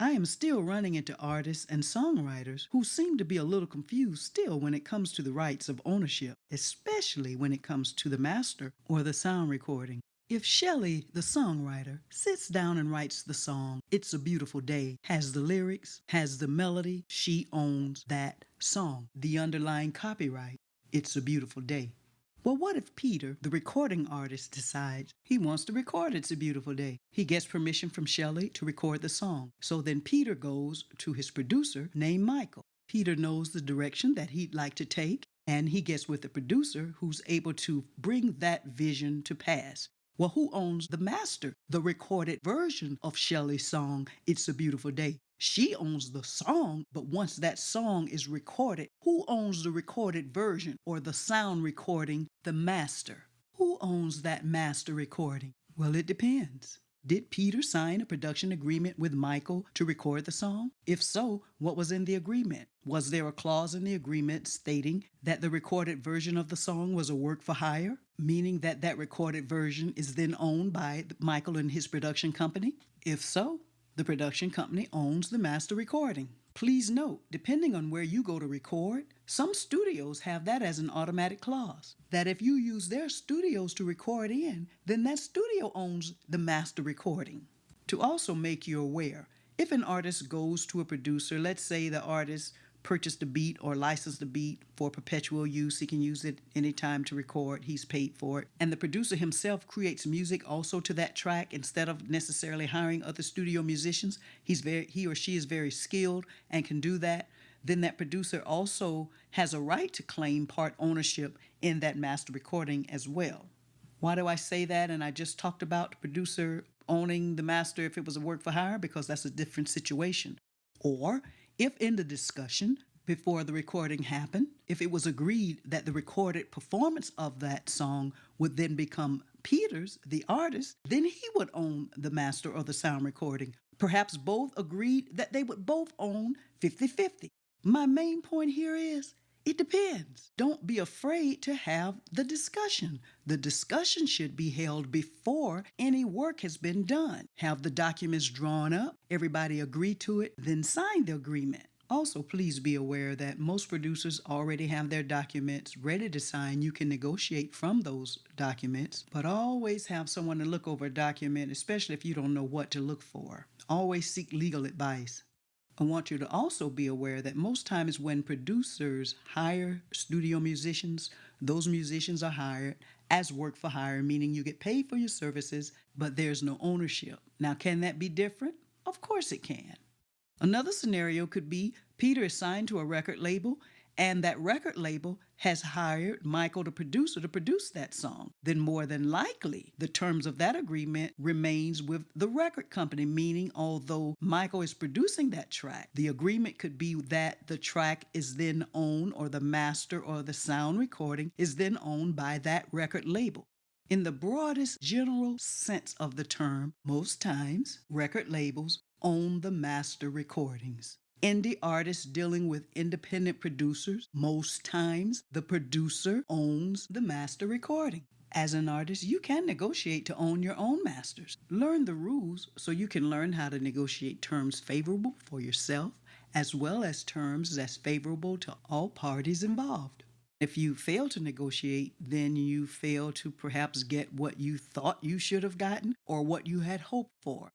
I am still running into artists and songwriters who seem to be a little confused still when it comes to the rights of ownership, especially when it comes to the master or the sound recording. If Shelley, the songwriter, sits down and writes the song, It's a Beautiful Day, has the lyrics, has the melody, she owns that song, the underlying copyright. It's a Beautiful Day. Well, what if Peter, the recording artist, decides he wants to record It's a Beautiful Day? He gets permission from Shelley to record the song. So then Peter goes to his producer named Michael. Peter knows the direction that he'd like to take, and he gets with the producer who's able to bring that vision to pass. Well, who owns the master, the recorded version of Shelley's song, It's a Beautiful Day? She owns the song, but once that song is recorded, who owns the recorded version or the sound recording? The master. Who owns that master recording? Well, it depends. Did Peter sign a production agreement with Michael to record the song? If so, what was in the agreement? Was there a clause in the agreement stating that the recorded version of the song was a work for hire, meaning that that recorded version is then owned by Michael and his production company? If so, the production company owns the master recording. Please note, depending on where you go to record, some studios have that as an automatic clause, that if you use their studios to record in, then that studio owns the master recording. To also make you aware, if an artist goes to a producer, let's say the artist purchased a beat or licensed the beat for perpetual use. He can use it anytime to record. He's paid for it. And the producer himself creates music also to that track instead of necessarily hiring other studio musicians. He or she is very skilled and can do that. Then that producer also has a right to claim part ownership in that master recording as well. Why do I say that? And I just talked about the producer owning the master if it was a work for hire, because that's a different situation. Or if in the discussion before the recording happened, if it was agreed that the recorded performance of that song would then become Peter's, the artist, then he would own the master or the sound recording. Perhaps both agreed that they would both own 50-50. My main point here is it depends. Don't be afraid to have the discussion. The discussion should be held before any work has been done. Have the documents drawn up, everybody agree to it, then sign the agreement. Also, please be aware that most producers already have their documents ready to sign. You can negotiate from those documents, but always have someone to look over a document, especially if you don't know what to look for. Always seek legal advice. I want you to also be aware that most times when producers hire studio musicians, those musicians are hired as work for hire, meaning you get paid for your services, but there's no ownership. Now, can that be different? Of course it can. Another scenario could be Peter is signed to a record label, and that record label has hired Michael, the producer, to produce that song. Then more than likely, the terms of that agreement remains with the record company, meaning although Michael is producing that track, the agreement could be that the track is then owned, or the master or the sound recording is then owned by that record label. In the broadest general sense of the term, most times record labels own the master recordings. Indie artists dealing with independent producers, most times the producer owns the master recording. As an artist, you can negotiate to own your own masters. Learn the rules so you can learn how to negotiate terms favorable for yourself, as well as terms that's favorable to all parties involved. If you fail to negotiate, then you fail to perhaps get what you thought you should have gotten or what you had hoped for.